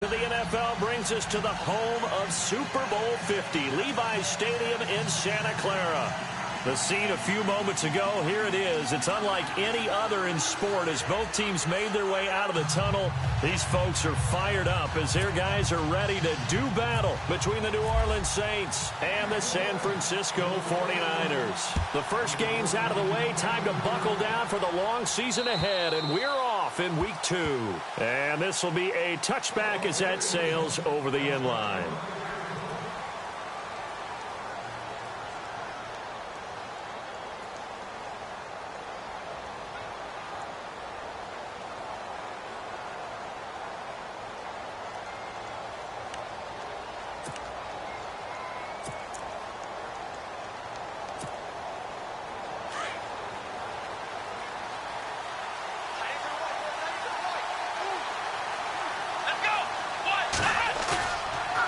The NFL brings us to the home of Super Bowl 50, Levi's Stadium in Santa Clara. The scene a few moments ago, here it is. It's unlike any other in sport as both teams made their way out of the tunnel. These folks are fired up as their guys are ready to do battle between the New Orleans Saints and the San Francisco 49ers. The first game's out of the way. Time to buckle down for the long season ahead, and we're off in week 2. And this will be a touchback as that sails over the end line.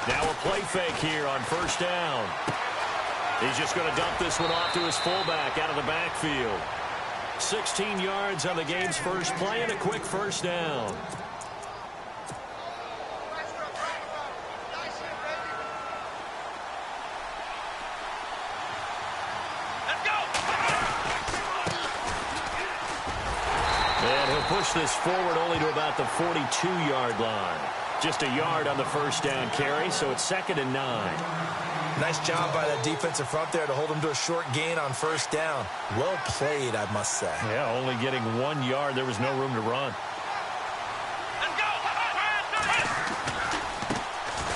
Now a play fake here on first down. He's just going to dump this one off to his fullback out of the backfield. 16 yards on the game's first play and a quick first down. And he'll push this forward only to about the 42-yard line. Just a yard on the first down carry, so it's 2nd and 9. Nice job by the defensive front there to hold him to a short gain on first down. Well played, I must say. Yeah, only getting 1 yard. There was no room to run.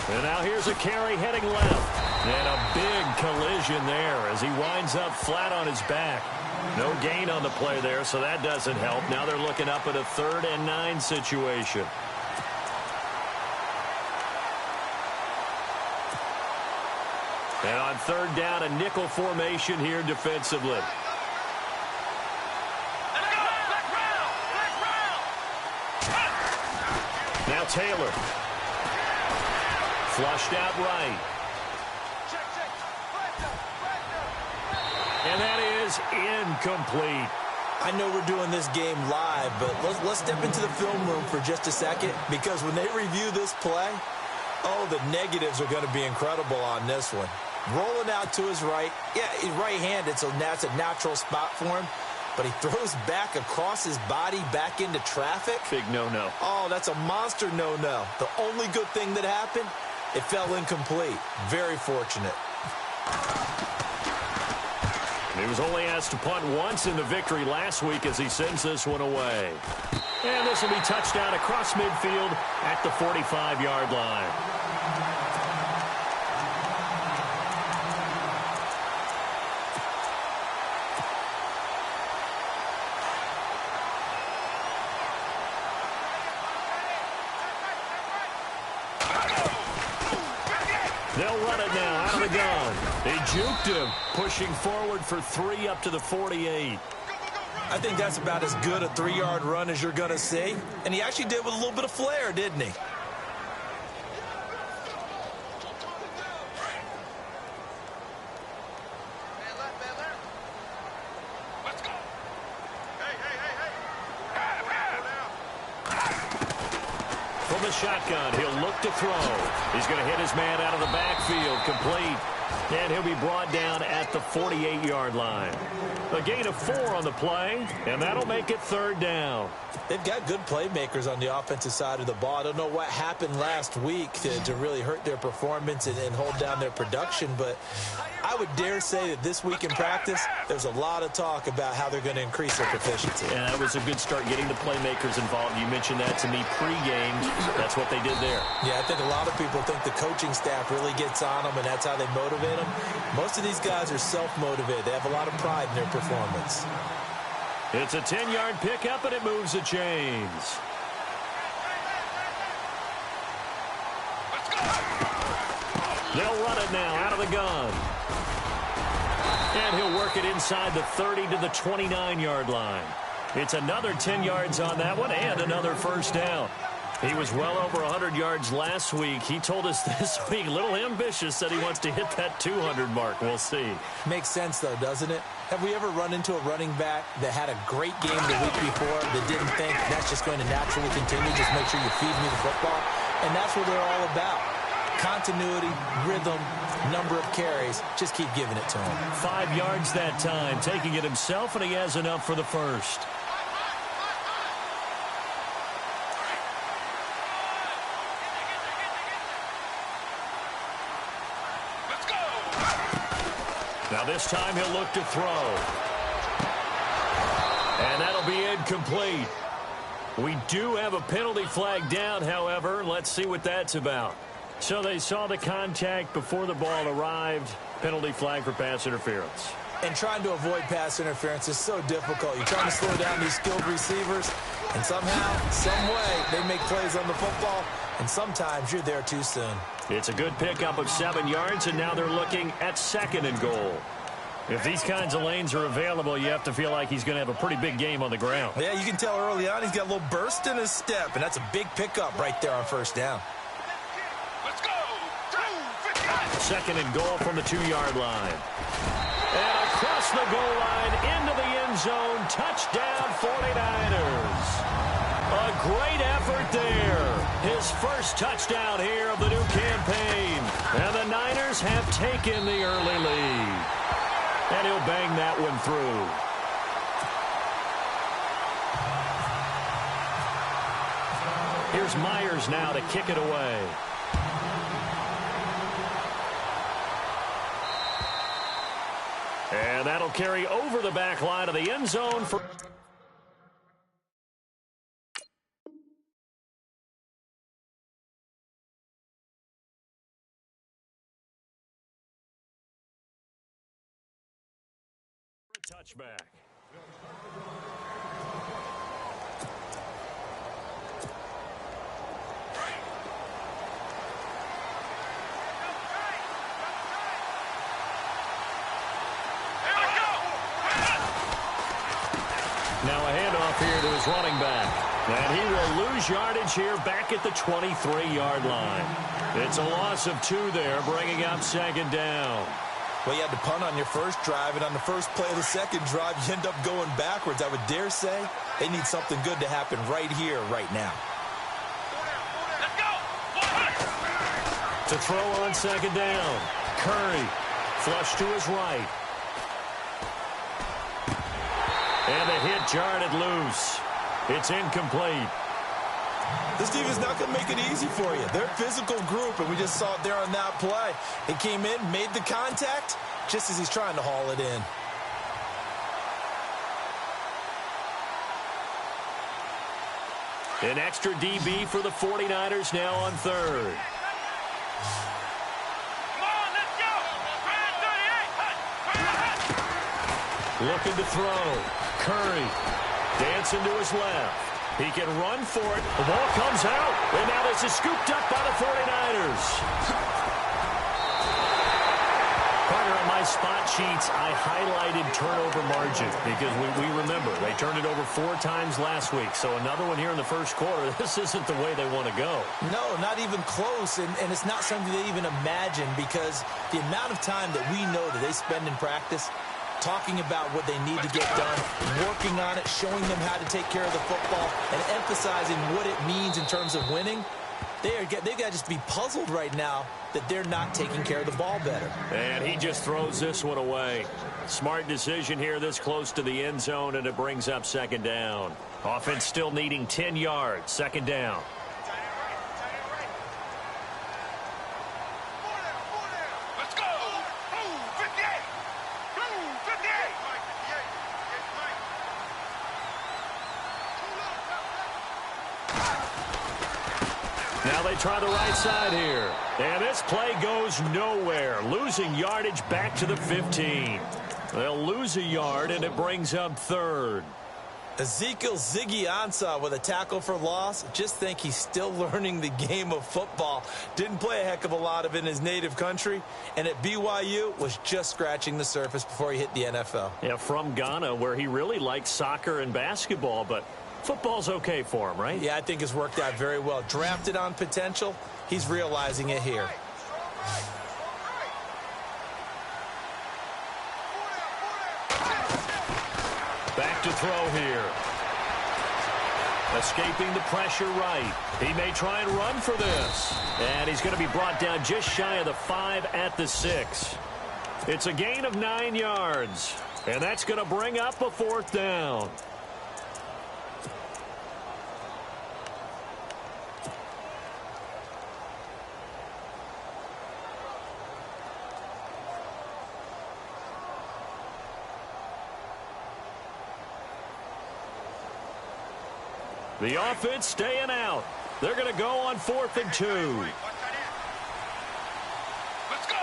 And now here's a carry heading left. And a big collision there as he winds up flat on his back. No gain on the play there, so that doesn't help. Now they're looking up at a 3rd and 9 situation. And on 3rd down, a nickel formation here defensively. Now Taylor. Flushed out right. And that is incomplete. I know we're doing this game live, but let's step into the film room for just a second, because when they review this play, oh, the negatives are going to be incredible on this one. Rolling out to his right. Yeah, he's right-handed, so that's a natural spot for him. But he throws back across his body back into traffic. Big no-no. Oh, that's a monster no-no. The only good thing that happened, it fell incomplete. Very fortunate. He was only asked to punt once in the victory last week as he sends this one away. And this will be touchdown across midfield at the 45-yard line. They'll run it now out of the gun. They juked him, pushing forward for 3 up to the 48. I think that's about as good a 3-yard run as you're going to see. And he actually did with a little bit of flair, didn't he? From the shotgun, he'll look to throw. He's going to hit his man out of the backfield, complete. And he'll be brought down at the 48-yard line. A gain of 4 on the play, and that'll make it 3rd down. They've got good playmakers on the offensive side of the ball. I don't know what happened last week to really hurt their performance and hold down their production, but I would dare say that this week in practice, there's a lot of talk about how they're going to increase their proficiency. Yeah, that was a good start getting the playmakers involved. You mentioned that to me pregame. That's what they did there. Yeah, I think a lot of people think the coaching staff really gets on them, and that's how they motivate them. Most of these guys are self-motivated. They have a lot of pride in their performance. It's a 10-yard pickup, and it moves the chains. They'll run it now out of the gun. And he'll work it inside the 30 to the 29-yard line. It's another 10 yards on that one and another first down. He was well over 100 yards last week. He told us this week, a little ambitious, that he wants to hit that 200 mark. We'll see. Makes sense, though, doesn't it? Have we ever run into a running back that had a great game the week before that didn't think that's just going to naturally continue, just make sure you feed me the football? And that's what they're all about. Continuity, rhythm, number of carries. Just keep giving it to him. 5 yards that time, taking it himself, and he has enough for the first. Let's go. Now this time he'll look to throw. And that'll be incomplete. We do have a penalty flag down, however. Let's see what that's about. So they saw the contact before the ball arrived. Penalty flag for pass interference. And trying to avoid pass interference is so difficult. You're trying to slow down these skilled receivers, and somehow, some way, they make plays on the football, and sometimes you're there too soon. It's a good pickup of 7 yards, and now they're looking at 2nd and goal. If these kinds of lanes are available, you have to feel like he's going to have a pretty big game on the ground. Yeah, you can tell early on he's got a little burst in his step, and that's a big pickup right there on first down. Let's go. 2nd and goal from the 2-yard line. And across the goal line, into the end zone, touchdown 49ers. A great effort there. His first touchdown here of the new campaign. And the Niners have taken the early lead. And he'll bang that one through. Here's Myers now to kick it away. And that'll carry over the back line of the end zone for... touchback. Now a handoff here to his running back. And he will lose yardage here back at the 23-yard line. It's a loss of 2 there, bringing up 2nd down. Well, you had to punt on your first drive, and on the first play of the second drive, you end up going backwards. I would dare say they need something good to happen right here, right now. Let's go. To throw on 2nd down. Curry, flush to his right. And the hit jarred loose. It's incomplete. This defense is not going to make it easy for you. They're a physical group, and we just saw it there on that play. He came in, made the contact, just as he's trying to haul it in. An extra DB for the 49ers now on 3rd. Come on, let's go. Looking to throw. Curry dancing to his left. He can run for it. The ball comes out. And now this is scooped up by the 49ers. Partner, on my spot sheets, I highlighted turnover margin because we remember they turned it over 4 times last week. So another one here in the first quarter. This isn't the way they want to go. No, not even close. And it's not something they even imagine because the amount of time that we know that they spend in practice talking about what they need to get done, working on it, showing them how to take care of the football, and emphasizing what it means in terms of winning. They've got to just be puzzled right now that they're not taking care of the ball better. And he just throws this one away. Smart decision here this close to the end zone, and it brings up 2nd down. Offense still needing 10 yards. 2nd down. Let's go. 58. 58. Now they try the right side here. And this play goes nowhere. Losing yardage back to the 15. They'll lose a yard, and it brings up 3rd. Ezekiel Ziggy Ansah with a tackle for loss. Just think he's still learning the game of football. Didn't play a heck of a lot of it in his native country. And at BYU was just scratching the surface before he hit the NFL. Yeah, from Ghana, where he really likes soccer and basketball, but football's okay for him, right? Yeah, I think it's worked out very well. Drafted on potential. He's realizing it here. Back to throw here. Escaping the pressure right. He may try and run for this. And he's going to be brought down just shy of the 5 at the 6. It's a gain of 9 yards. And that's going to bring up a 4th down. The offense staying out. They're going to go on 4th and 2. Let's go.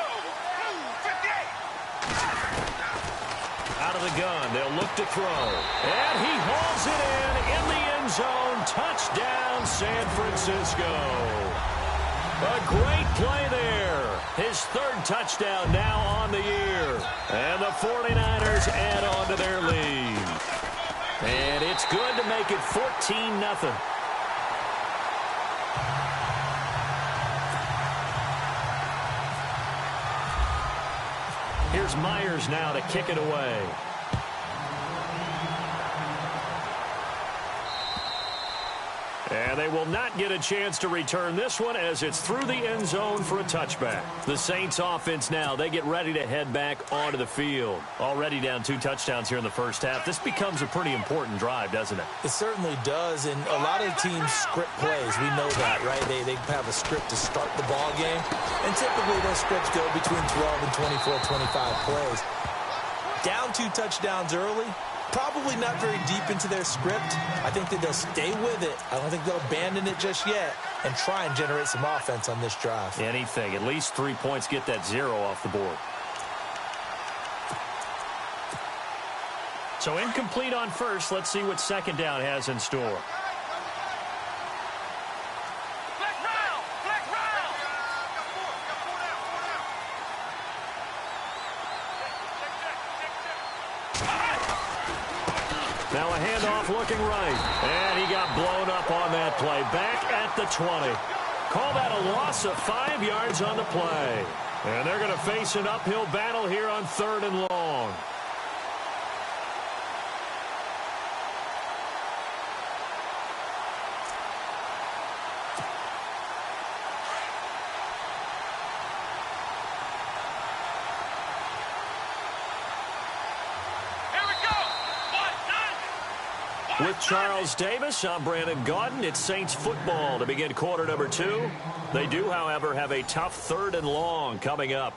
58. Out of the gun, they'll look to throw. And he hauls it in the end zone. Touchdown, San Francisco. A great play there. His 3rd touchdown now on the year. And the 49ers add on to their lead. And it's good to make it 14-0. Here's Myers now to kick it away. And they will not get a chance to return this one as it's through the end zone for a touchback. The Saints offense now, they get ready to head back onto the field. Already down 2 touchdowns here in the first half. This becomes a pretty important drive, doesn't it? It certainly does, and a lot of teams script plays. We know that, right? They have a script to start the ball game, and typically those scripts go between 12 and 24, 25 plays. Down 2 touchdowns early. Probably not very deep into their script. I think that they'll stay with it. I don't think they'll abandon it just yet and try and generate some offense on this drive. Anything. At least 3 points, get that 0 off the board. So incomplete on first. Let's see what 2nd down has in store. Now a handoff looking right. And he got blown up on that play. Back at the 20. Call that a loss of 5 yards on the play. And they're going to face an uphill battle here on 3rd and long. With Charles Davis, I'm Brandon Gaudin. It's Saints football to begin quarter number 2. They do, however, have a tough 3rd and long coming up.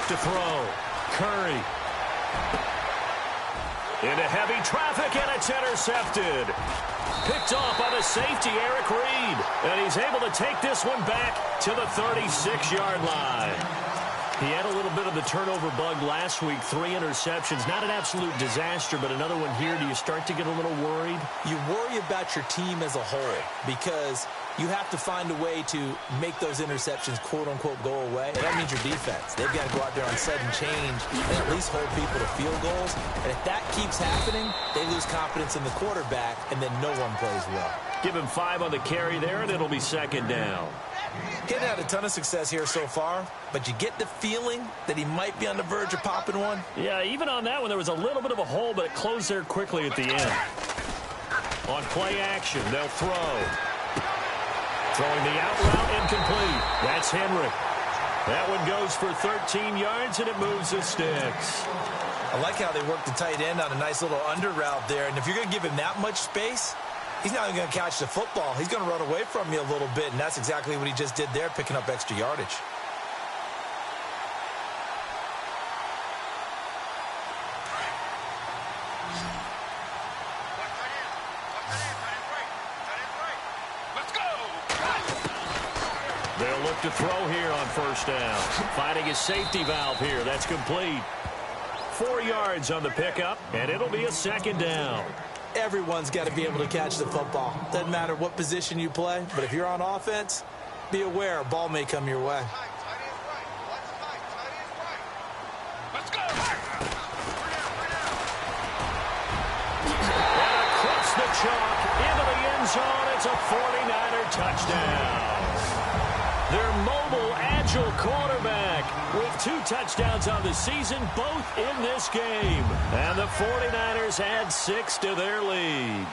To throw. Curry. Into heavy traffic, and it's intercepted. Picked off by the safety, Eric Reed. And he's able to take this one back to the 36-yard line. He had a little bit of the turnover bug last week. 3 interceptions. Not an absolute disaster, but another one here. Do you start to get a little worried? You worry about your team as a whole because you have to find a way to make those interceptions, quote-unquote, go away. And that means your defense. They've got to go out there on sudden change and at least hold people to field goals. And if that keeps happening, they lose confidence in the quarterback, and then no one plays well. Give him 5 on the carry there, and it'll be 2nd down. He hasn't had a ton of success here so far, but you get the feeling that he might be on the verge of popping one. Yeah, even on that one, there was a little bit of a hole, but it closed there quickly at the end. On play action, they'll throw. Throwing the out route, incomplete. That's Henry. That one goes for 13 yards, and it moves the sticks. I like how they work the tight end on a nice little under route there, and if you're going to give him that much space, he's not even going to catch the football. He's going to run away from you a little bit, and that's exactly what he just did there, picking up extra yardage. They'll look to throw here on first down. Finding his safety valve here. That's complete. 4 yards on the pickup, and it'll be a second down. Everyone's got to be able to catch the football. Doesn't matter what position you play, but if you're on offense, be aware a ball may come your way. Let's go. And across the chalk into the end zone. It's a 49er touchdown. Their mobile, agile quarterback with 2 touchdowns on the season, both in this game. And the 49ers add 6 to their lead.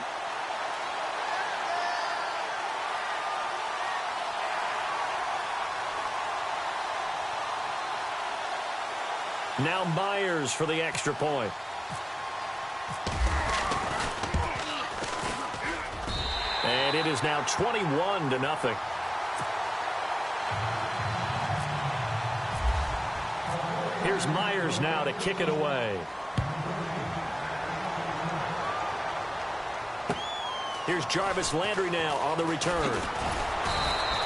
Now Myers for the extra point. And it is now 21-0. Here's Myers now to kick it away. Here's Jarvis Landry now on the return.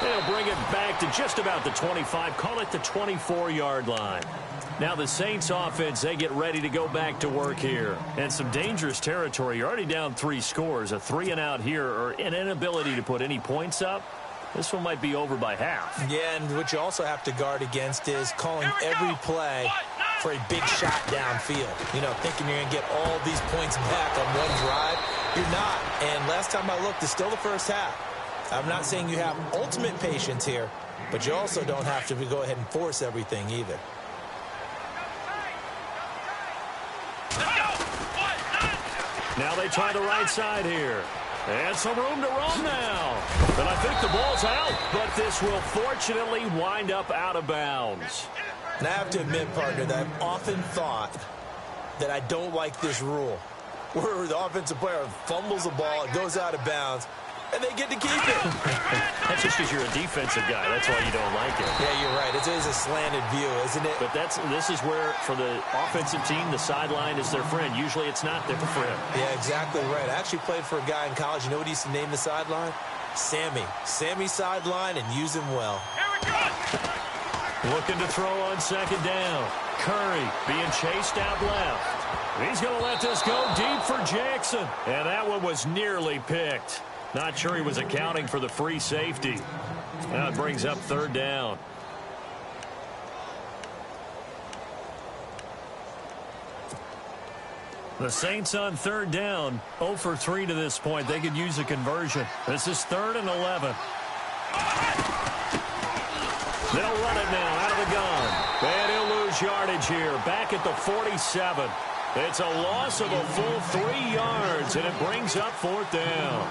They'll bring it back to just about the 25. Call it the 24-yard line. Now the Saints offense, they get ready to go back to work here. And some dangerous territory. You're already down 3 scores. A 3-and-out here or an inability to put any points up. This one might be over by half. Yeah, and what you also have to guard against is calling every play for a big shot downfield. You know, thinking you're going to get all these points back on one drive. You're not. And last time I looked, it's still the first half. I'm not saying you have ultimate patience here, but you also don't have to go ahead and force everything either. Now they try the right side here. And some room to roam now. And I think the ball's out, but this will fortunately wind up out of bounds. And I have to admit, partner, that I've often thought that I don't like this rule, where the offensive player fumbles the ball, it goes out of bounds, and they get to keep it. That's just because you're a defensive guy. That's why you don't like it. Yeah, you're right. It is a slanted view, isn't it? But this is where, for the offensive team, the sideline is their friend. Usually it's not their friend. Yeah, exactly right. I actually played for a guy in college. You know what he used to name the sideline? Sammy. Sammy sideline, and use him well. Looking to throw on second down. Curry being chased out left. He's going to let this go deep for Jackson. And that one was nearly picked. Not sure he was accounting for the free safety. Now it brings up third down. The Saints on third down, 0 for 3 to this point. They could use a conversion. This is 3rd and 11. They'll run it now out of the gun. And he'll lose yardage here. Back at the 47. It's a loss of a full 3 yards, and it brings up 4th down.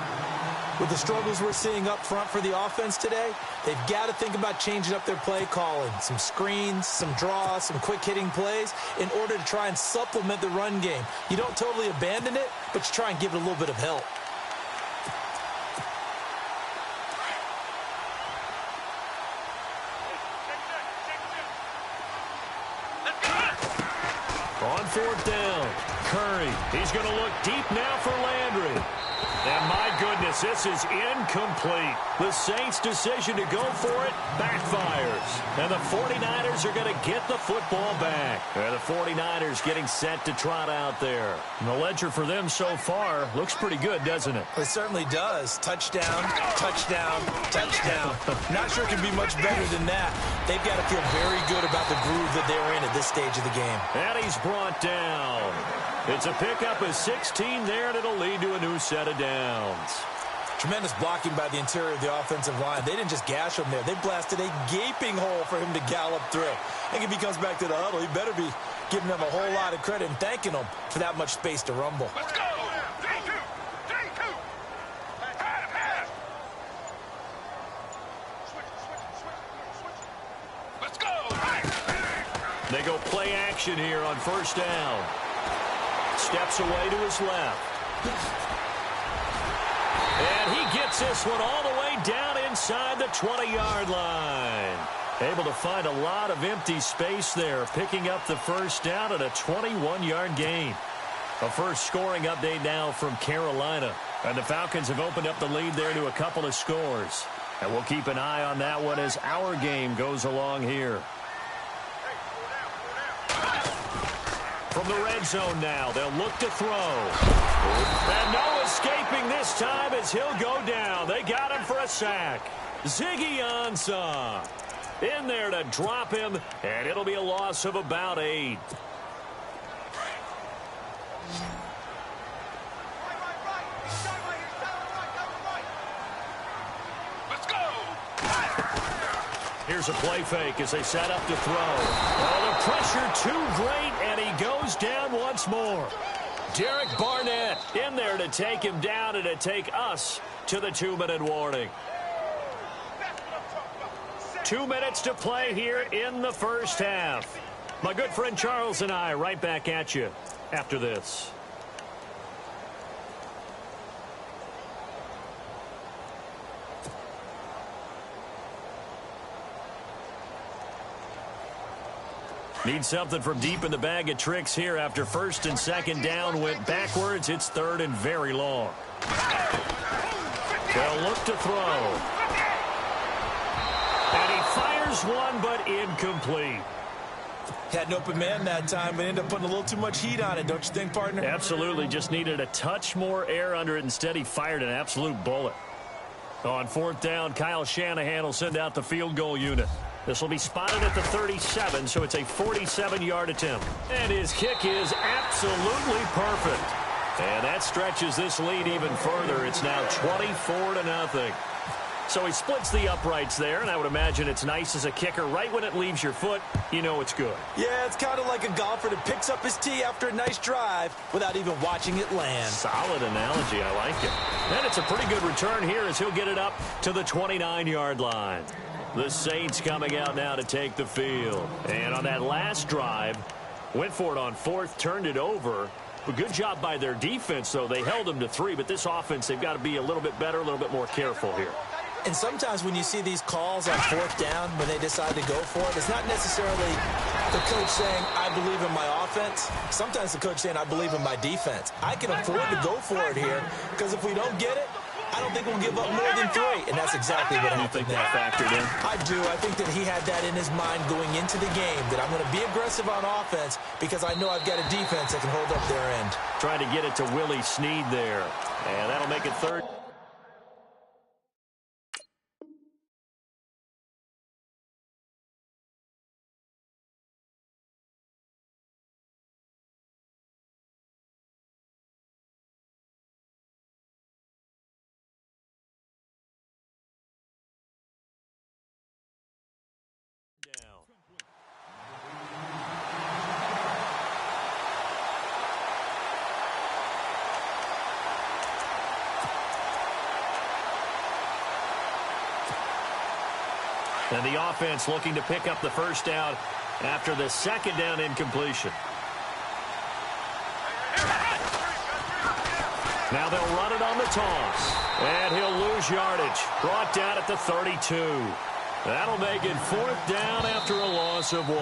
With the struggles we're seeing up front for the offense today, they've got to think about changing up their play calling. Some screens, some draws, some quick-hitting plays in order to try and supplement the run game. You don't totally abandon it, but you try and give it a little bit of help. On 4th down, Curry. He's going to look deep now for Landry. And my goodness, this is incomplete. The Saints' decision to go for it backfires. And the 49ers are going to get the football back. And the 49ers getting set to trot out there. And the ledger for them so far looks pretty good, doesn't it? It certainly does. Touchdown, touchdown, touchdown. Not sure it can be much better than that. They've got to feel very good about the groove that they're in at this stage of the game. And he's brought down. It's a pickup of 16 there, and it'll lead to a new set of downs. Tremendous blocking by the interior of the offensive line. They didn't just gash him there. They blasted a gaping hole for him to gallop through. I think if he comes back to the huddle, he better be giving them a whole lot of credit and thanking them for that much space to rumble. Let's go. Let's go. They go play action here on 1st down. Steps away to his left. And he gets this one all the way down inside the 20-yard line. Able to find a lot of empty space there, picking up the 1st down at a 21-yard gain. A first scoring update now from Carolina. And the Falcons have opened up the lead there to a couple of scores. And we'll keep an eye on that one as our game goes along here. From the red zone now, they'll look to throw. And no escaping this time as he'll go down. They got him for a sack. Ziggy Ansah in there to drop him, and it'll be a loss of about 8. Let's go. Here's a play fake as they set up to throw. Oh, the pressure too great, and he goes down once more. Derek Barnett in there to take him down and to take us to the 2-minute warning. 2 minutes to play here in the first half. My good friend Charles and I right back at you after this. Need something from deep in the bag of tricks here after first and second down went backwards. It's third and very long. They'll look to throw. And he fires one, but incomplete. Had an open man that time, but ended up putting a little too much heat on it, don't you think, partner? Absolutely. Just needed a touch more air under it. Instead, he fired an absolute bullet. On fourth down, Kyle Shanahan will send out the field goal unit. This will be spotted at the 37, so it's a 47-yard attempt. And his kick is absolutely perfect. And that stretches this lead even further. It's now 24-0. So he splits the uprights there, and I would imagine it's nice as a kicker. Right when it leaves your foot, you know it's good. Yeah, it's kind of like a golfer that picks up his tee after a nice drive without even watching it land. Solid analogy. I like it. And it's a pretty good return here as he'll get it up to the 29-yard line. The Saints coming out now to take the field. And on that last drive, went for it on fourth, turned it over. A good job by their defense, though. They held them to 3, but this offense, they've got to be a little bit better, a little bit more careful here. And sometimes when you see these calls on fourth down, when they decide to go for it, it's not necessarily the coach saying, I believe in my offense. Sometimes the coach saying, I believe in my defense. I can afford to go for it here because if we don't get it, I don't think we'll give up more than 3. And that's exactly what happened. You think that factored in? I do. I think that he had that in his mind going into the game, that I'm going to be aggressive on offense because I know I've got a defense that can hold up their end. Trying to get it to Willie Snead there. And that'll make it third. And the offense looking to pick up the first down after the second down incompletion. Now they'll run it on the toss. And he'll lose yardage. Brought down at the 32. That'll make it fourth down after a loss of 1.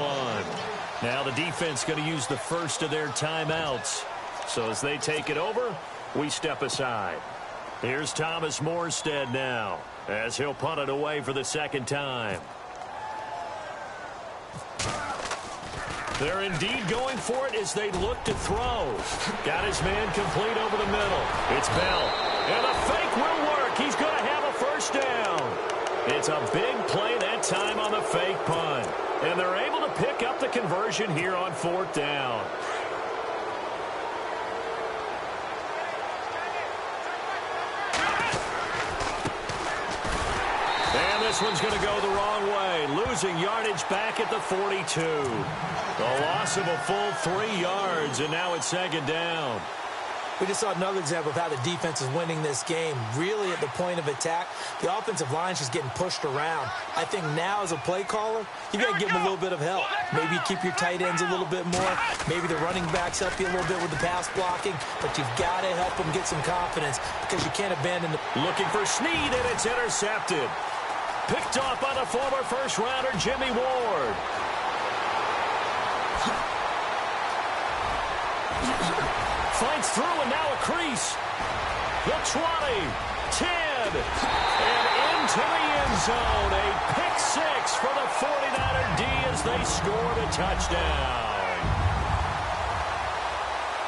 Now the defense going to use the first of their timeouts. So as they take it over, we step aside. Here's Thomas Morstead now, as he'll punt it away for the second time. They're indeed going for it as they look to throw. Got his man complete over the middle. It's Bell. And a fake will work. He's going to have a first down. It's a big play that time on the fake punt. And they're able to pick up the conversion here on fourth down. This one's going to go the wrong way. Losing yardage back at the 42. The loss of a full 3 yards, and now it's second down. We just saw another example of how the defense is winning this game. Really at the point of attack, the offensive line's just getting pushed around. I think now as a play caller, you got to give them a little bit of help. Maybe keep your tight ends a little bit more. Maybe the running backs help you a little bit with the pass blocking. But you've got to help them get some confidence because you can't abandon the... Looking for Snead, and it's intercepted. Picked off by the former first-rounder Jimmy Ward. Finds through, and now a crease. The 20, 10, and into the end zone. A pick 6 for the 49er D as they scored a touchdown.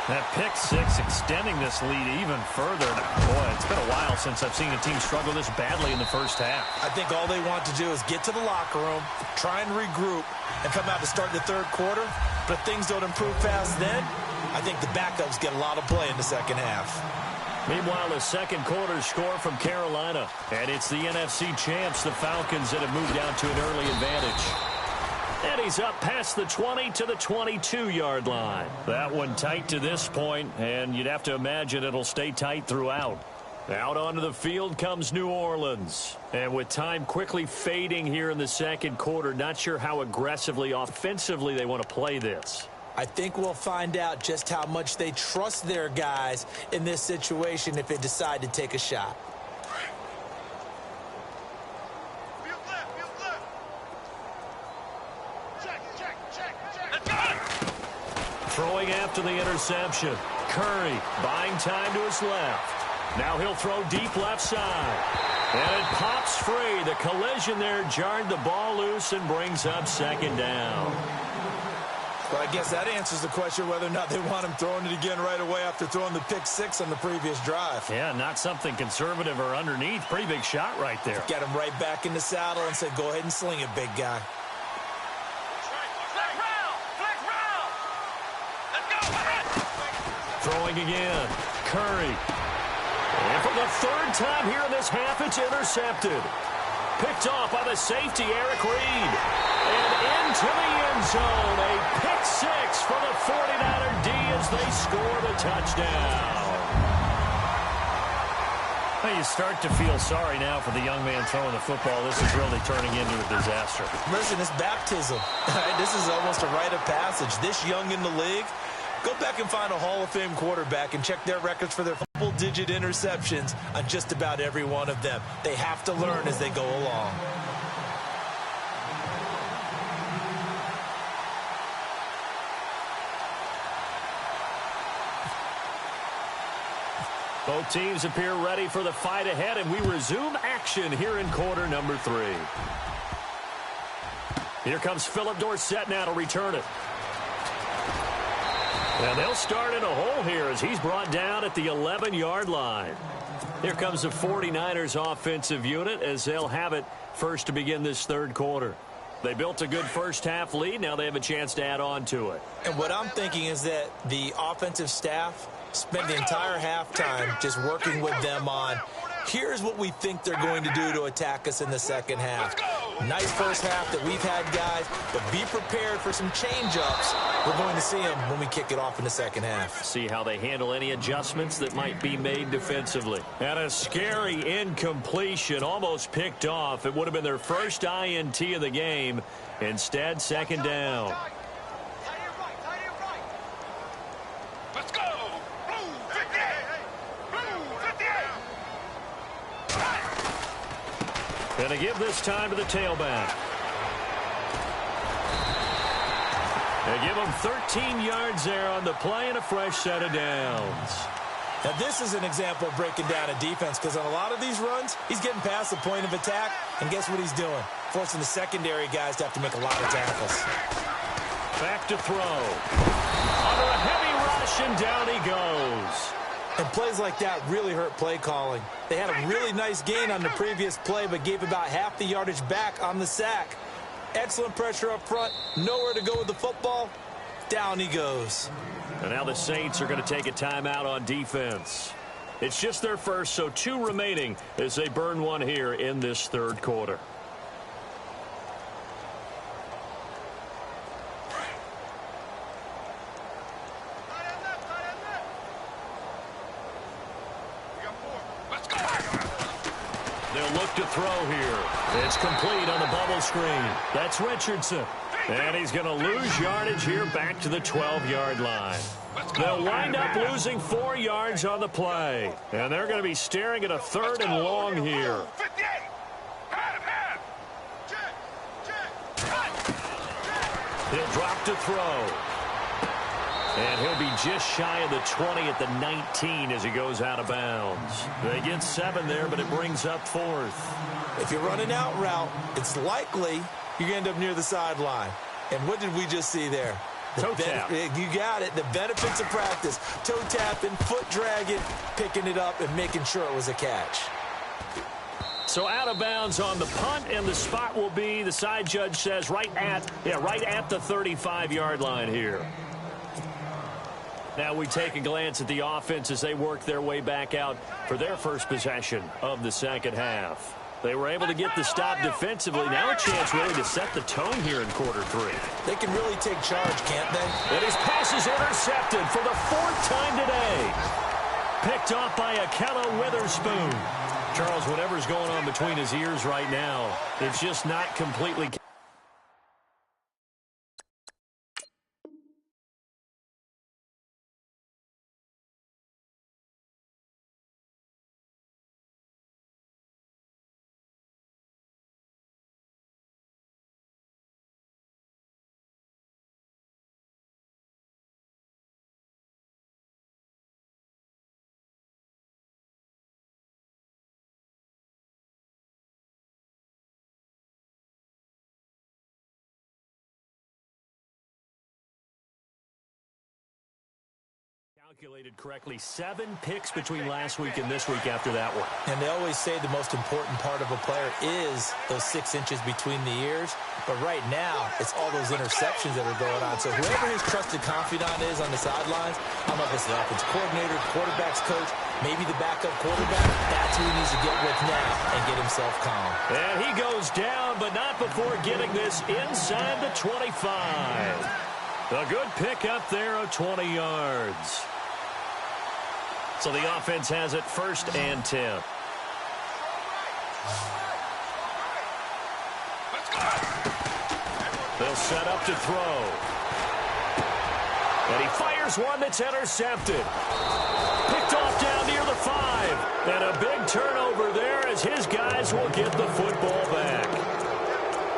That pick six extending this lead even further. Boy, it's been a while since I've seen a team struggle this badly in the first half. I think all they want to do is get to the locker room, try and regroup, and come out to start the third quarter. But if things don't improve fast then, I think the backups get a lot of play in the second half. Meanwhile, the second quarter score from Carolina. And it's the NFC champs, the Falcons, that have moved out to an early advantage. And he's up past the 20 to the 22-yard line. That one tight to this point, and you'd have to imagine it'll stay tight throughout. Out onto the field comes New Orleans. And with time quickly fading here in the second quarter, not sure how aggressively, offensively they want to play this. I think we'll find out just how much they trust their guys in this situation if they decide to take a shot. Throwing after the interception. Curry buying time to his left. Now he'll throw deep left side. And it pops free. The collision there jarred the ball loose and brings up second down. Well, I guess that answers the question whether or not they want him throwing it again right away after throwing the pick six on the previous drive. Yeah, not something conservative or underneath. Pretty big shot right there. Get him right back in the saddle and say, go ahead and sling it, big guy. Throwing again. Curry. And for the third time here in this half, it's intercepted. Picked off by the safety, Eric Reed. And into the end zone. A pick six for the 49er D as they score the touchdown. Well, you start to feel sorry now for the young man throwing the football. This is really turning into a disaster. Listen, it's baptism. This is almost a rite of passage. This young in the league, go back and find a Hall of Fame quarterback and check their records for their double-digit interceptions on just about every one of them. They have to learn as they go along. Both teams appear ready for the fight ahead, and we resume action here in quarter number 3. Here comes Philip Dorsett now to return it. And they'll start in a hole here as he's brought down at the 11-yard line. Here comes the 49ers offensive unit as they'll have it first to begin this third quarter. They built a good first-half lead. Now they have a chance to add on to it. And what I'm thinking is that the offensive staff spent the entire halftime just working with them on, here's what we think they're going to do to attack us in the second half. Nice first half that we've had, guys, but be prepared for some change-ups. We're going to see them when we kick it off in the second half. See how they handle any adjustments that might be made defensively. And a scary incompletion, almost picked off. It would have been their first INT of the game. Instead, second down. Let's go! Blue 58! Blue 58! Going to give this time to the tailback. They give him 13 yards there on the play and a fresh set of downs. Now, this is an example of breaking down a defense because on a lot of these runs, he's getting past the point of attack, and guess what he's doing? Forcing the secondary guys to have to make a lot of tackles. Back to throw. Under a heavy rush, and down he goes. And plays like that really hurt play calling. They had a really nice gain on the previous play, but gave about half the yardage back on the sack. Excellent pressure up front. Nowhere to go with the football. Down he goes. And now the Saints are going to take a timeout on defense. It's just their first, so 2 remaining as they burn one here in this third quarter. They'll look to throw here. It's complete on the bubble screen. That's Richardson. And he's going to lose yardage here back to the 12-yard line. They'll wind up losing 4 yards on the play. And they're going to be staring at a 3rd and long here. He'll drop to throw. And he'll be just shy of the 20 at the 19 as he goes out of bounds. They get 7 there, but it brings up 4th. If you're running out route, it's likely you're going to end up near the sideline. And what did we just see there? Toe tap. You got it. The benefits of practice. Toe tapping, foot dragging, picking it up, and making sure it was a catch. So out of bounds on the punt, and the spot will be, the side judge says, right at the 35-yard line here. Now we take a glance at the offense as they work their way back out for their first possession of the second half. They were able to get the stop defensively. Now a chance really to set the tone here in quarter three. They can really take charge, can't they? And his pass is intercepted for the fourth time today. Picked off by Akello Witherspoon. Charles, whatever's going on between his ears right now, it's just not completely... Calculated correctly, 7 picks between last week and this week after that one. And they always say the most important part of a player is those 6 inches between the ears. But right now, it's all those interceptions that are going on. So whoever his trusted confidant is on the sidelines, I don't know if it's the offensive coordinator, quarterback's coach, maybe the backup quarterback, that's who he needs to get with now and get himself calm. And he goes down, but not before getting this inside the 25. A good pick up there of 20 yards. So the offense has it 1st and 10. They'll set up to throw. And he fires one that's intercepted. Picked off down near the 5. And a big turnover there as his guys will get the football back.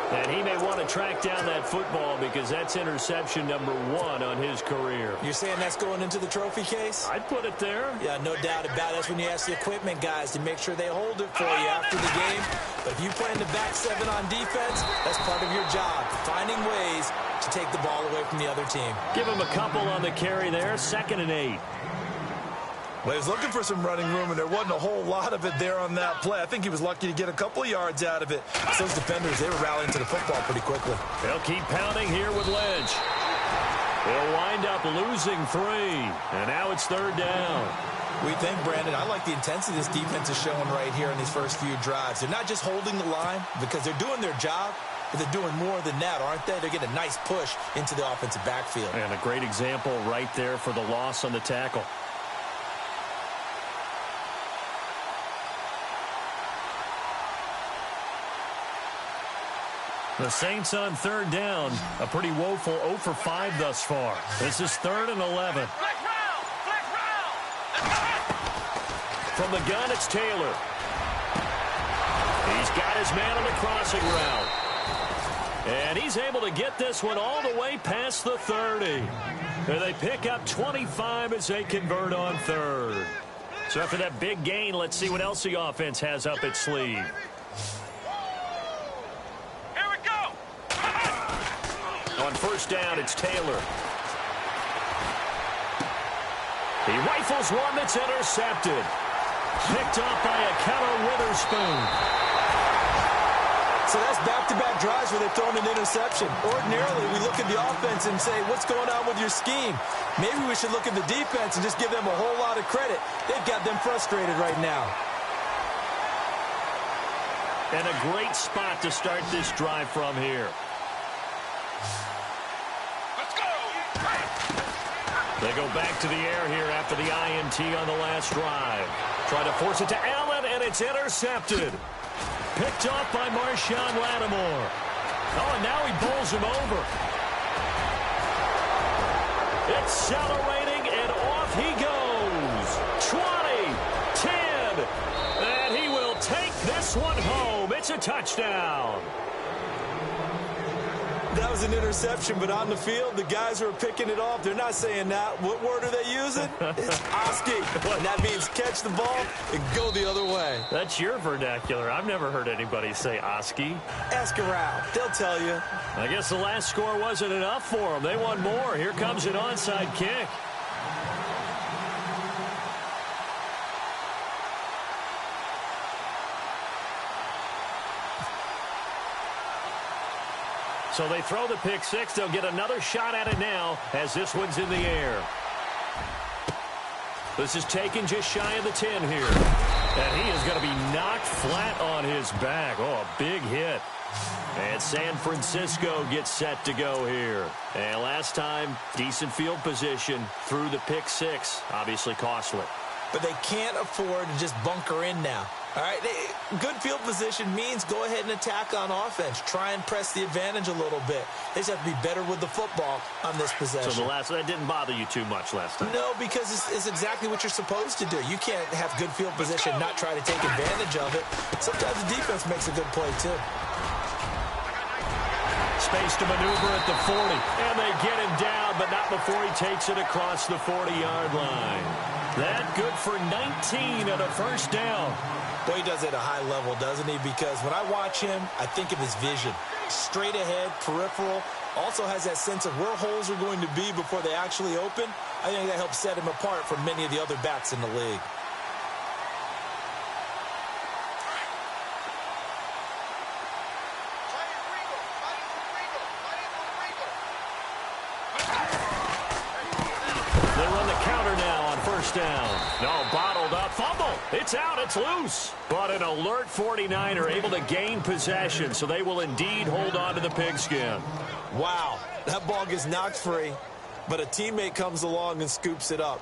And he may want to track down that football because that's interception number 1 on his career. You're saying that's going into the trophy case? I'd put it there. Yeah, no doubt about it. That's when you ask the equipment guys to make sure they hold it for you after the game. But if you play in the back 7 on defense, that's part of your job, finding ways to take the ball away from the other team. Give him a couple on the carry there, 2nd and 8. Well, he was looking for some running room, and there wasn't a whole lot of it there on that play. I think he was lucky to get a couple of yards out of it. Those defenders, they were rallying to the football pretty quickly. They'll keep pounding here with Lynch. They'll wind up losing 3, and now it's 3rd down. We think, Brandon, I like the intensity this defense is showing right here in these first few drives. They're not just holding the line because they're doing their job, but they're doing more than that, aren't they? They're getting a nice push into the offensive backfield. And a great example right there for the loss on the tackle. The Saints on 3rd down. A pretty woeful 0 for 5 thus far. This is 3rd and 11. From the gun, it's Taylor. He's got his man on the crossing route. And he's able to get this one all the way past the 30. And they pick up 25 as they convert on 3rd. So after that big gain, let's see what else the offense has up its sleeve. On 1st down, it's Taylor. He rifles one that's intercepted. Picked off by Akello Witherspoon. So that's back-to-back drives where they've thrown an interception. Ordinarily, we look at the offense and say, what's going on with your scheme? Maybe we should look at the defense and just give them a whole lot of credit. They've got them frustrated right now. And a great spot to start this drive from here. They go back to the air here after the INT on the last drive. Try to force it to Allen, and it's intercepted. Picked off by Marshawn Lattimore. Oh, and now he bowls him over. Accelerating, and off he goes. 20, 10, and he will take this one home. It's a touchdown. That was an interception, but on the field, the guys who are picking it off, they're not saying that. What word are they using? It's Oski. And that means catch the ball and go the other way. That's your vernacular. I've never heard anybody say Oski. Ask around. They'll tell you. I guess the last score wasn't enough for them. They want more. Here comes an onside kick. So they throw the pick six. They'll get another shot at it now as this one's in the air. This is taken just shy of the 10 here. And he is going to be knocked flat on his back. Oh, a big hit. And San Francisco gets set to go here. And last time, decent field position through the pick six. Obviously costly. But they can't afford to just bunker in now. All right, good field position means go ahead and attack on offense. Try and press the advantage a little bit. They just have to be better with the football on this possession. So that didn't bother you too much last time? No, because it's exactly what you're supposed to do. You can't have good field position and not try to take advantage of it. Sometimes the defense makes a good play, too. Space to maneuver at the 40. And they get him down, but not before he takes it across the 40-yard line. That good for 19 and a first down. Boy, he does it at a high level, doesn't he? Because when I watch him, I think of his vision. Straight ahead, peripheral. Also has that sense of where holes are going to be before they actually open. I think that helps set him apart from many of the other backs in the league. They run the counter now on first down. No, bottled up. Fumble. It's out. It's loose. But an alert 49er able to gain possession, so they will indeed hold on to the pigskin. Wow. That ball gets knocked free, but a teammate comes along and scoops it up.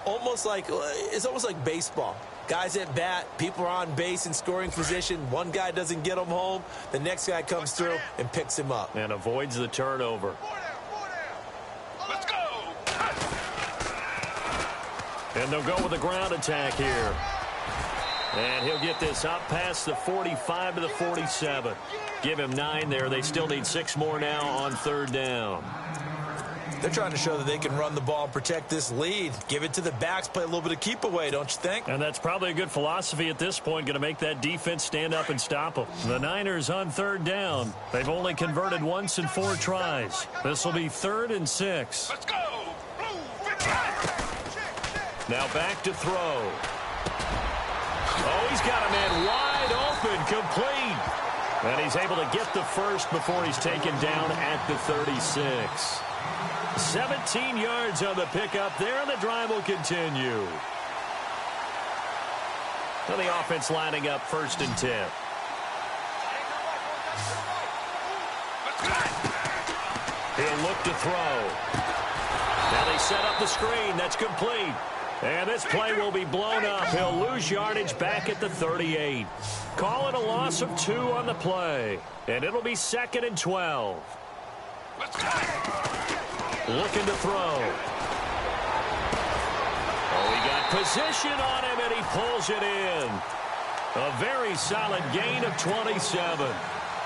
It's almost like baseball. Guys at bat, people are on base in scoring position. One guy doesn't get him home. The next guy comes through and picks him up. And avoids the turnover. Let's go! And they'll go with a ground attack here. And he'll get this up past the 45 to the 47. Give him 9 there. They still need 6 more now on third down. They're trying to show that they can run the ball and protect this lead. Give it to the backs, play a little bit of keep away, don't you think? And that's probably a good philosophy at this point, going to make that defense stand up and stop them. The Niners on third down. They've only converted once in 4 tries. This will be 3rd and 6. Let's go! Blue 50! Now back to throw. Oh, he's got a man wide open, complete. And he's able to get the first before he's taken down at the 36. 17 yards on the pickup there, and the drive will continue. Well, the offense lining up 1st and 10. He'll look to throw. Now they set up the screen. That's complete. And this play will be blown up. He'll lose yardage back at the 38. Call it a loss of 2 on the play. And it'll be 2nd and 12. Let's go! Looking to throw. Oh, he got position on him, and he pulls it in. A very solid gain of 27.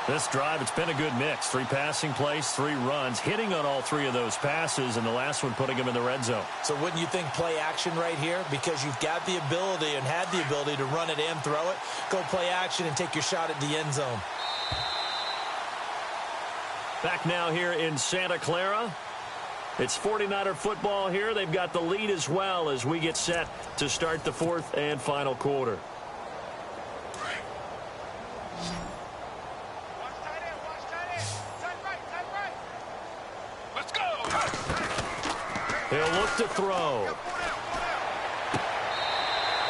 This drive, it's been a good mix. 3 passing plays, 3 runs, hitting on all 3 of those passes, and the last one putting him in the red zone. So wouldn't you think play action right here? Because you've got the ability and had the ability to run it and throw it. Go play action and take your shot at the end zone. Back now here in Santa Clara. It's 49er football here. They've got the lead as well as we get set to start the 4th and final quarter. Let's go! He'll look to throw.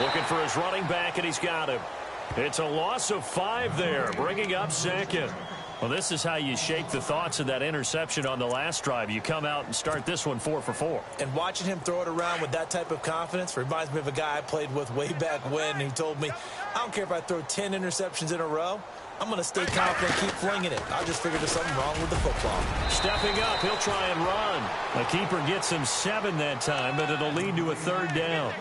Looking for his running back, and he's got him. It's a loss of 5 there, bringing up 2nd. Well, this is how you shake the thoughts of that interception on the last drive. You come out and start this one 4 for 4. And watching him throw it around with that type of confidence reminds me of a guy I played with way back when who told me, I don't care if I throw 10 interceptions in a row. I'm going to stay confident, keep flinging it. I just figured there's something wrong with the football. Stepping up, he'll try and run. The keeper gets him 7 that time, but it'll lead to a 3rd down.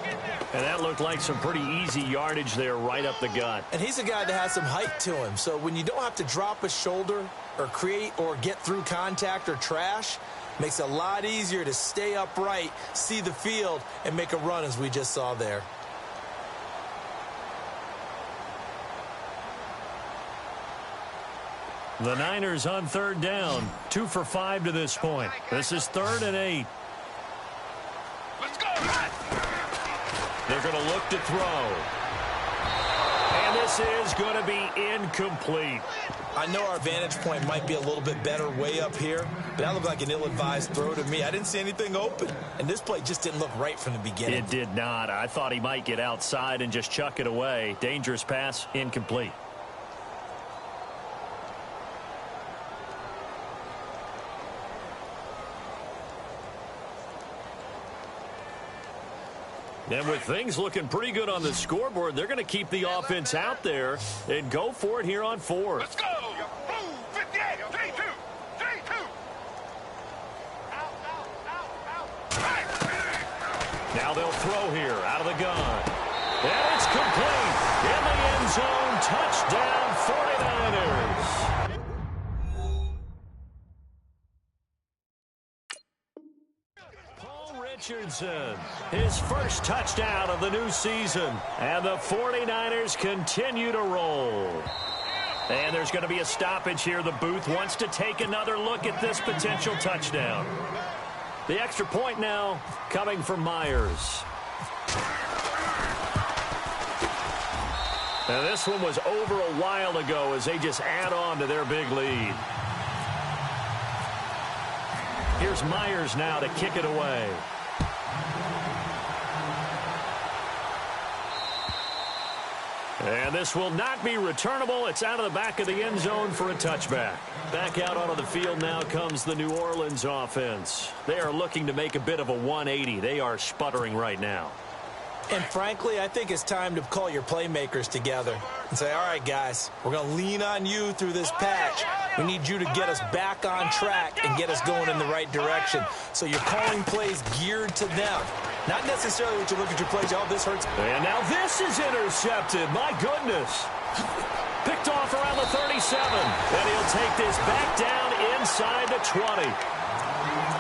And that looked like some pretty easy yardage there right up the gut. And he's a guy that has some height to him. So when you don't have to drop a shoulder or create or get through contact or trash, makes it a lot easier to stay upright, see the field, and make a run as we just saw there. The Niners on 3rd down, 2 for 5 to this point. This is 3rd and 8. Let's go. They're going to look to throw. And this is going to be incomplete. I know our vantage point might be a little bit better way up here, but that looked like an ill-advised throw to me. I didn't see anything open, and this play just didn't look right from the beginning. It did not. I thought he might get outside and just chuck it away. Dangerous pass, incomplete. And with things looking pretty good on the scoreboard, they're going to keep the offense out there and go for it here on 4th. Let's go. Blue 58. 3-2. 3-2. Now they'll throw here out of the gun. And it's complete. In the end zone. Touchdown 49ers. Richardson, his first touchdown of the new season. And the 49ers continue to roll. And there's going to be a stoppage here. The booth wants to take another look at this potential touchdown. The extra point now coming from Myers. Now this one was over a while ago as they just add on to their big lead. Here's Myers now to kick it away. And this will not be returnable. It's out of the back of the end zone for a touchback. Back out onto the field now comes the New Orleans offense. They are looking to make a bit of a 180. They are sputtering right now. And frankly, I think it's time to call your playmakers together and say, all right, guys, we're going to lean on you through this patch. We need you to get us back on track and get us going in the right direction. So you're calling plays geared to them. Not necessarily what you look at your plays, oh, this hurts. And now this is intercepted. My goodness. Picked off around the 37. And he'll take this back down inside the 20.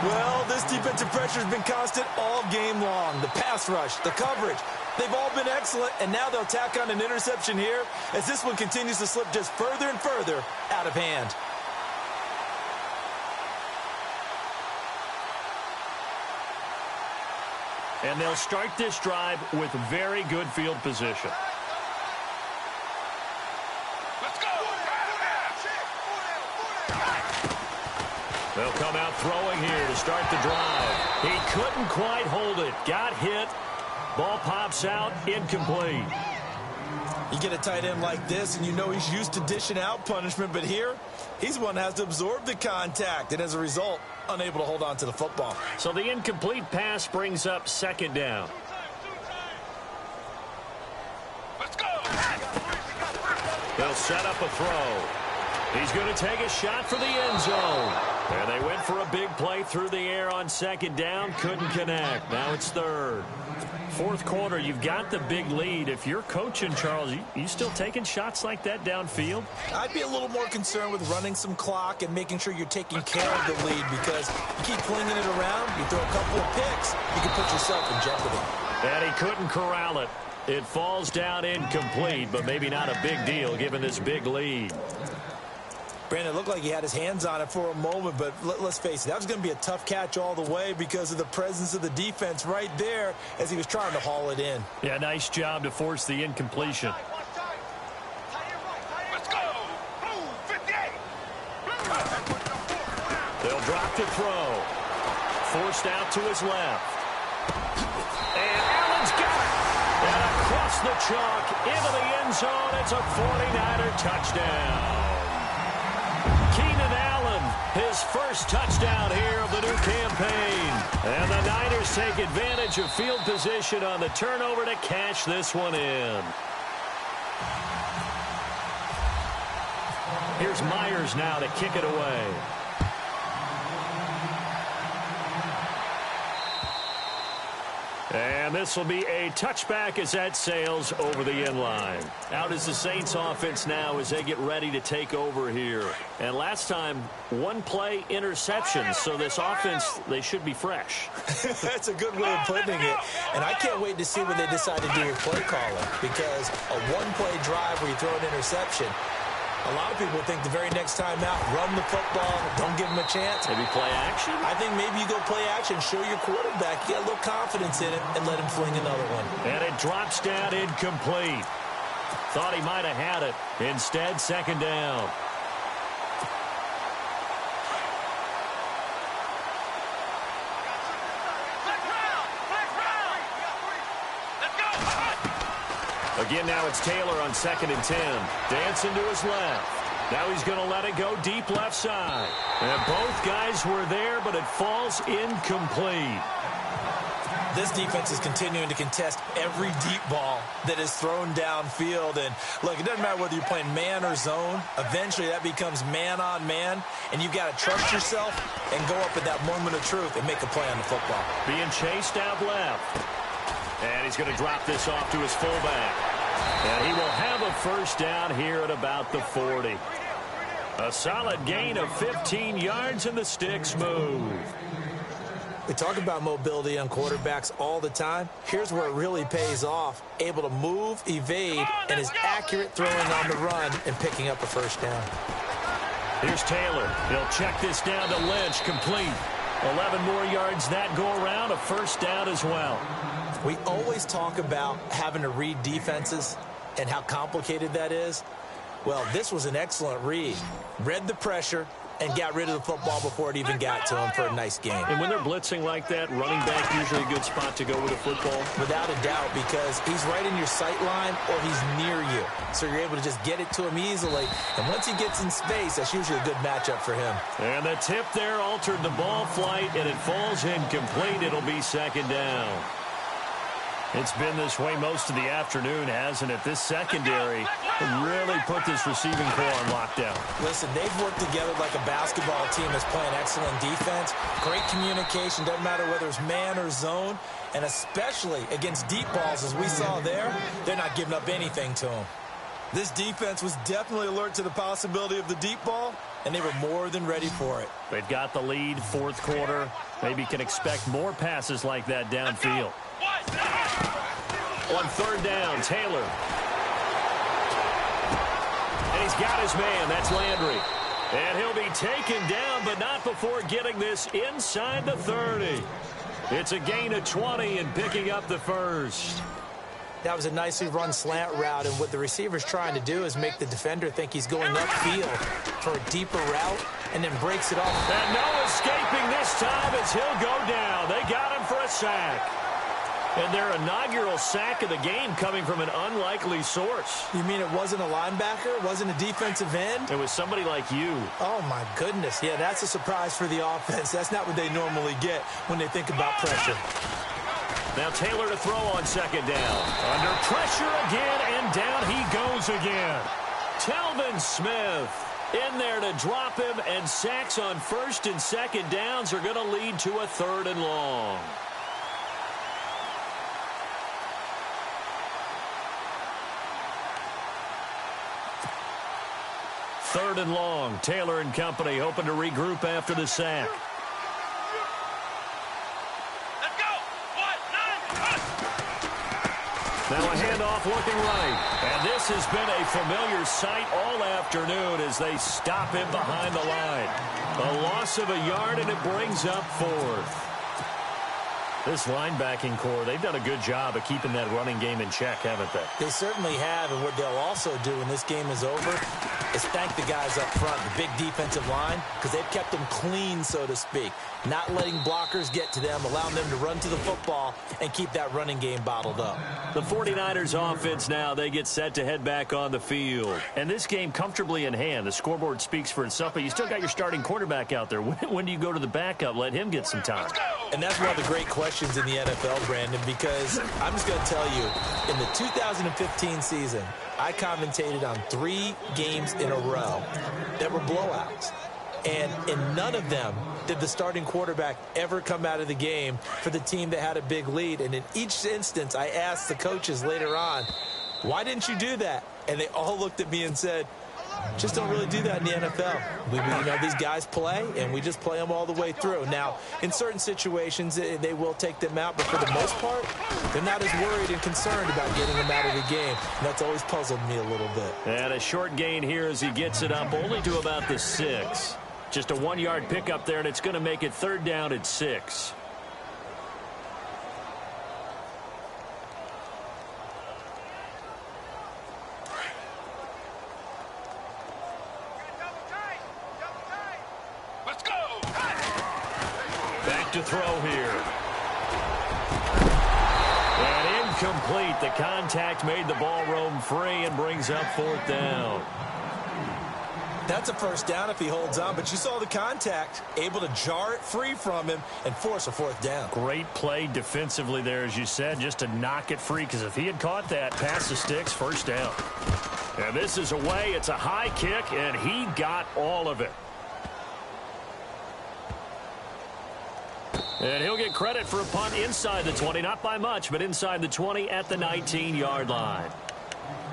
Well, this defensive pressure has been constant all game long. The pass rush, the coverage, they've all been excellent, and now they'll tack on an interception here as this one continues to slip just further and further out of hand. And they'll start this drive with very good field position. Let's go. They'll come out throwing here to start the drive. He couldn't quite hold it. Got hit. Ball pops out. Incomplete. You get a tight end like this, and you know he's used to dishing out punishment, but here, he's one that has to absorb the contact, and as a result, unable to hold on to the football. So the incomplete pass brings up 2nd down. Let's go. They'll set up a throw. He's going to take a shot for the end zone. And they went for a big play through the air on 2nd down. Couldn't connect. Now it's 3rd. 4th quarter, you've got the big lead. If you're coaching, Charles, you still taking shots like that downfield? I'd be a little more concerned with running some clock and making sure you're taking care of the lead, because you keep flinging it around, you throw a couple of picks, you can put yourself in jeopardy. And he couldn't corral it. It falls down incomplete, but maybe not a big deal given this big lead. Brandon, it looked like he had his hands on it for a moment, but let's face it, that was going to be a tough catch all the way because of the presence of the defense right there as he was trying to haul it in. Yeah, nice job to force the incompletion. Let's go. Blue 58. They'll drop to throw. Forced out to his left. And Allen's got it. And across the chalk into the end zone. It's a 49er touchdown. Keenan Allen, his first touchdown here of the new campaign. And the Niners take advantage of field position on the turnover to cash this one in. Here's Myers now to kick it away. And this will be a touchback as that sails over the end line. Out is the Saints offense now as they get ready to take over here. And last time, one play interception. So this offense, they should be fresh. That's a good way of putting it. And I can't wait to see what they decide to do with play calling. Because a one-play drive where you throw an interception, a lot of people think the very next time out, run the football, don't give them a chance. Maybe play action? I think maybe you go play action, show your quarterback, get a little confidence in it, and let him fling another one. And it drops down incomplete. Thought he might have had it. Instead, second down. Again, now it's Taylor on 2nd and 10. Dancing to his left. Now he's going to let it go deep left side. And both guys were there, but it falls incomplete. This defense is continuing to contest every deep ball that is thrown downfield. And, look, it doesn't matter whether you're playing man or zone. Eventually, that becomes man on man. And you've got to trust yourself and go up at that moment of truth and make a play on the football. Being chased out left. And he's going to drop this off to his fullback. And he will have a first down here at about the 40. A solid gain of 15 yards, and the sticks move. We talk about mobility on quarterbacks all the time. Here's where it really pays off. Able to move, evade, and is accurate throwing on the run and picking up a first down. Here's Taylor. He'll check this down to Lynch. Complete. 11 more yards that go around. A first down as well. We always talk about having to read defenses and how complicated that is. Well, this was an excellent read. Read the pressure and got rid of the football before it even got to him for a nice game. And when they're blitzing like that, running back usually a good spot to go with a football? Without a doubt, because he's right in your sight line or he's near you. So you're able to just get it to him easily. And once he gets in space, that's usually a good matchup for him. And the tip there altered the ball flight, and it falls incomplete. It'll be second down. It's been this way most of the afternoon, hasn't it? This secondary really put this receiving core on lockdown. Listen, they've worked together like a basketball team that's playing excellent defense. Great communication, doesn't matter whether it's man or zone. And especially against deep balls, as we saw there, they're not giving up anything to them. This defense was definitely alert to the possibility of the deep ball, and they were more than ready for it. They've got the lead, fourth quarter. Maybe can expect more passes like that downfield. On third down, Taylor. And he's got his man. That's Landry. And he'll be taken down, but not before getting this inside the 30. It's a gain of 20 and picking up the first. That was a nicely run slant route, and what the receiver's trying to do is make the defender think he's going upfield for a deeper route and then breaks it off. And no escaping this time as he'll go down. They got him for a sack. And their inaugural sack of the game coming from an unlikely source. You mean it wasn't a linebacker? It wasn't a defensive end? It was somebody like you. Oh, my goodness. Yeah, that's a surprise for the offense. That's not what they normally get when they think about pressure. Now Taylor to throw on second down. Under pressure again, and down he goes again. Telvin Smith in there to drop him, and sacks on first and second downs are going to lead to a third and long. Third and long. Taylor and company hoping to regroup after the sack. Let's go. 1, 9, 1. Now a handoff looking right. And this has been a familiar sight all afternoon as they stop him behind the line. A loss of a yard, and it brings up fourth. This linebacking core, they've done a good job of keeping that running game in check, haven't they? They certainly have, and what they'll also do when this game is over is thank the guys up front, the big defensive line, because they've kept them clean, so to speak. Not letting blockers get to them, allowing them to run to the football and keep that running game bottled up. The 49ers offense now, they get set to head back on the field. And this game comfortably in hand. The scoreboard speaks for itself, but you still got your starting quarterback out there. When do you go to the backup? Let him get some time. And that's one of the great questions questions in the NFL, Brandon, because I'm just going to tell you, in the 2015 season, I commentated on 3 games in a row that were blowouts. And in none of them did the starting quarterback ever come out of the game for the team that had a big lead. And in each instance, I asked the coaches later on, why didn't you do that? And they all looked at me and said, just don't really do that in the NFL. These guys play, and we just play them all the way through. Now, in certain situations, they will take them out, but for the most part, they're not as worried and concerned about getting them out of the game. And that's always puzzled me a little bit. And a short gain here as he gets it up only to about the 6. Just a 1-yard pickup there, and it's going to make it 3rd down at 6. Let's go. Back to throw here. And incomplete. The contact made the ball roam free and brings up 4th down. That's a 1st down if he holds on, but you saw the contact, able to jar it free from him and force a 4th down. Great play defensively there, as you said, just to knock it free, because if he had caught that, pass the sticks, 1st down. And this is away. It's a high kick, and he got all of it. And he'll get credit for a punt inside the 20, not by much, but inside the 20 at the 19-yard line.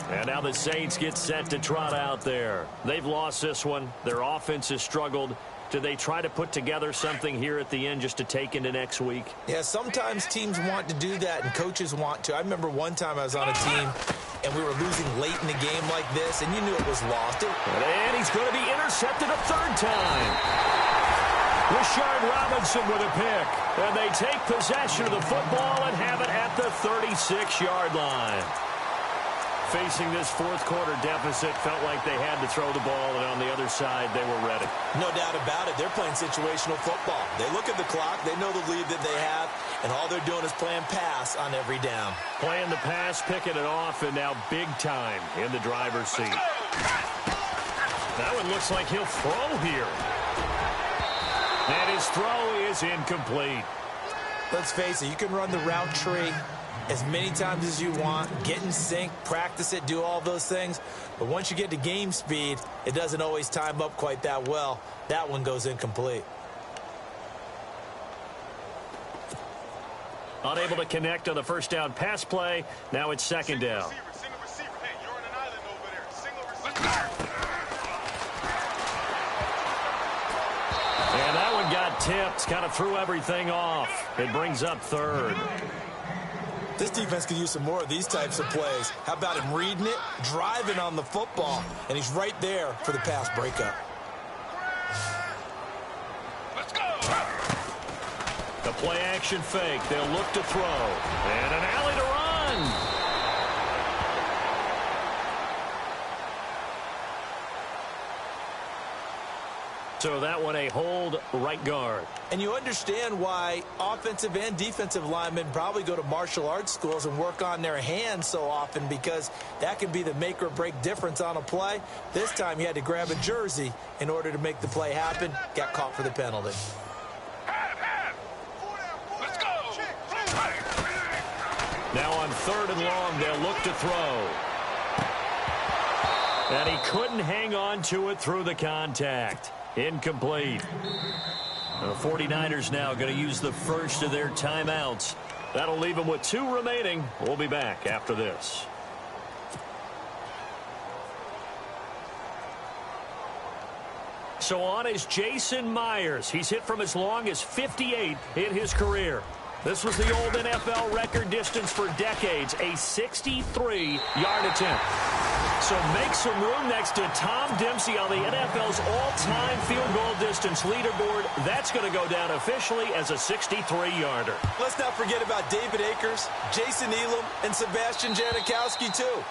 And now the Saints get set to trot out there. They've lost this one. Their offense has struggled. Do they try to put together something here at the end just to take into next week? Yeah, sometimes teams want to do that and coaches want to. I remember one time I was on a team and we were losing late in the game like this, and you knew it was lost. And he's going to be intercepted a 3rd time. Rashard Robinson with a pick. And they take possession of the football and have it at the 36-yard line. Facing this 4th quarter deficit, felt like they had to throw the ball, and on the other side, they were ready. No doubt about it. They're playing situational football. They look at the clock, they know the lead that they have, and all they're doing is playing pass on every down. Playing the pass, picking it off, and now big time in the driver's seat. That one looks like he'll throw here. And his throw is incomplete. Let's face it, you can run the route tree as many times as you want, get in sync, practice it, do all those things. But once you get to game speed, it doesn't always time up quite that well. That one goes incomplete. Unable to connect on the 1st down pass play. Now it's 2nd down. Single receiver. Hey, you're on an island over there. Single receiver. And that one got tipped, kind of threw everything off. It brings up 3rd. This defense could use some more of these types of plays. How about him reading it, driving on the football, and he's right there for the pass breakup. Let's go. The play action fake. They'll look to throw. And an alley to run. So that one a hold right guard. And you understand why offensive and defensive linemen probably go to martial arts schools and work on their hands so often, because that can be the make or break difference on a play. This time he had to grab a jersey in order to make the play happen. Got caught for the penalty. Let's go. Now on 3rd and long, they'll look to throw. And he couldn't hang on to it through the contact. Incomplete. The 49ers now going to use the first of their timeouts. That'll leave them with 2 remaining. We'll be back after this. So on is Jason Myers. He's hit from as long as 58 in his career. This was the old NFL record distance for decades, a 63-yard attempt. So make some room next to Tom Dempsey on the NFL's all-time field goal distance leaderboard. That's going to go down officially as a 63-yarder. Let's not forget about David Akers, Jason Elam, and Sebastian Janikowski, too.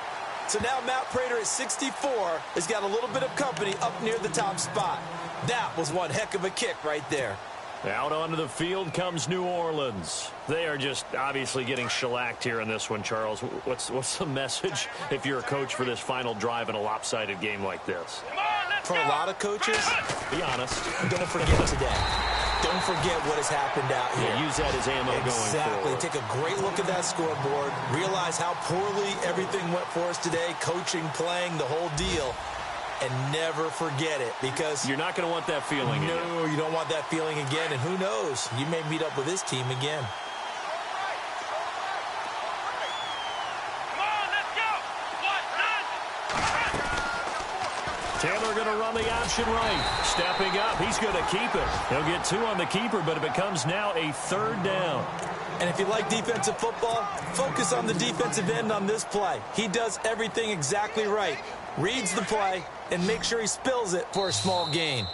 So now Matt Prater at 64 has got a little bit of company up near the top spot. That was one heck of a kick right there. Out onto the field comes New Orleans. They are just obviously getting shellacked here in this one, Charles. What's the message if you're a coach for this final drive in a lopsided game like this? For a lot of coaches, Be honest. don't forget today. don't forget what has happened out here. Yeah, use that as ammo going forward. Exactly. Take a great look at that scoreboard. Realize how poorly everything went for us today. Coaching, playing, the whole deal. And never forget it, because you're not going to want that feeling again. No, you don't want that feeling again. And who knows? You may meet up with this team again. Taylor going to run the option right. Stepping up, he's going to keep it. He'll get 2 on the keeper, but it becomes now a 3rd down. And if you like defensive football, focus on the defensive end on this play. He does everything exactly right. Reads the play and makes sure he spills it for a small gain.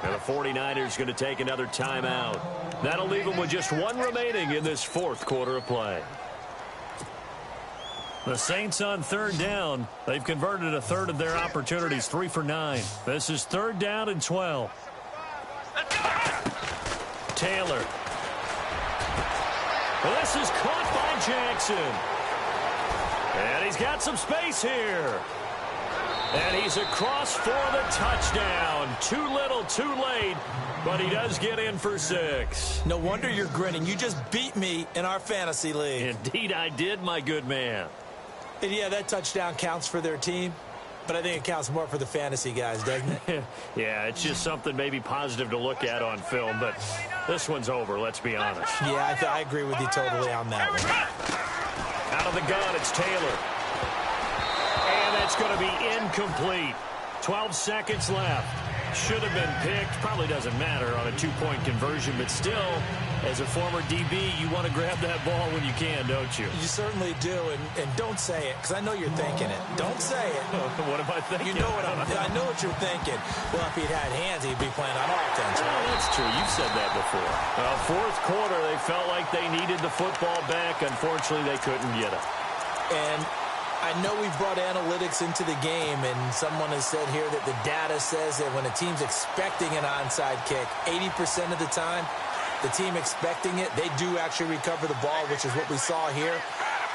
And the 49ers going to take another timeout. That'll leave them with just 1 remaining in this 4th quarter of play. The Saints on 3rd down. They've converted a 1/3 of their opportunities, 3 for 9. This is 3rd down and 12. Taylor. This is caught by Jackson. And he's got some space here. And he's across for the touchdown. Too little, too late, but he does get in for 6. No wonder you're grinning. You just beat me in our fantasy league. Indeed I did, my good man. And yeah, that touchdown counts for their team, but I think it counts more for the fantasy guys, doesn't it? Yeah, it's just something maybe positive to look at on film, but this one's over, let's be honest. Yeah, I agree with you totally on that one. Out of the gun, it's Taylor. And that's going to be incomplete. 12 seconds left. Should have been picked. Probably doesn't matter on a 2-point conversion, but still, as a former DB, you want to grab that ball when you can, don't you? You certainly do, and don't say it, because I know you're thinking it. Don't say it. What am I thinking? You know I know what you're thinking. Well, if he'd had hands, he'd be playing on offense. Well, that's true. You've said that before. 4th quarter, they felt like they needed the football back. Unfortunately, they couldn't get it. And I know we've brought analytics into the game, and someone has said here that the data says that when a team's expecting an onside kick, 80% of the time, the team expecting it, they do actually recover the ball, which is what we saw here.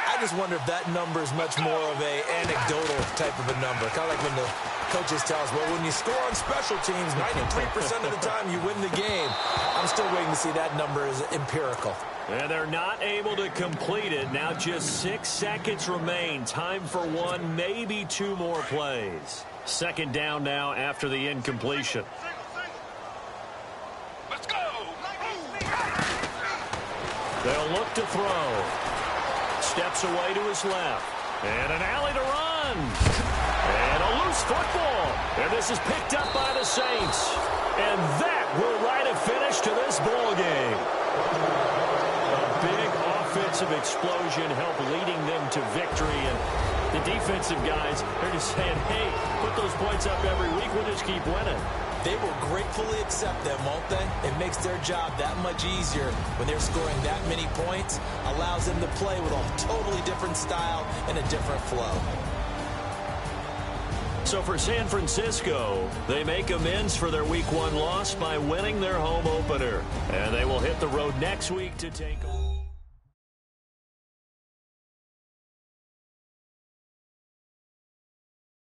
I just wonder if that number is much more of a anecdotal type of a number. Kind of like when the coaches tell us, well, when you score on special teams, 93% of the time you win the game. I'm still waiting to see that number is empirical. And they're not able to complete it. Now just 6 seconds remain. Time for 1, maybe 2 more plays. 2nd down now after the incompletion. Let's go. They'll look to throw. Steps away to his left. And an alley to run. And a loose football. And this is picked up by the Saints. And that will write a finish to this ball game. Big offensive explosion helped leading them to victory, and the defensive guys, they're just saying, hey, put those points up every week, we'll just keep winning. They will gratefully accept them, won't they? It makes their job that much easier when they're scoring that many points, allows them to play with a totally different style and a different flow. So for San Francisco, they make amends for their Week 1 loss by winning their home opener. And they will hit the road next week to take on.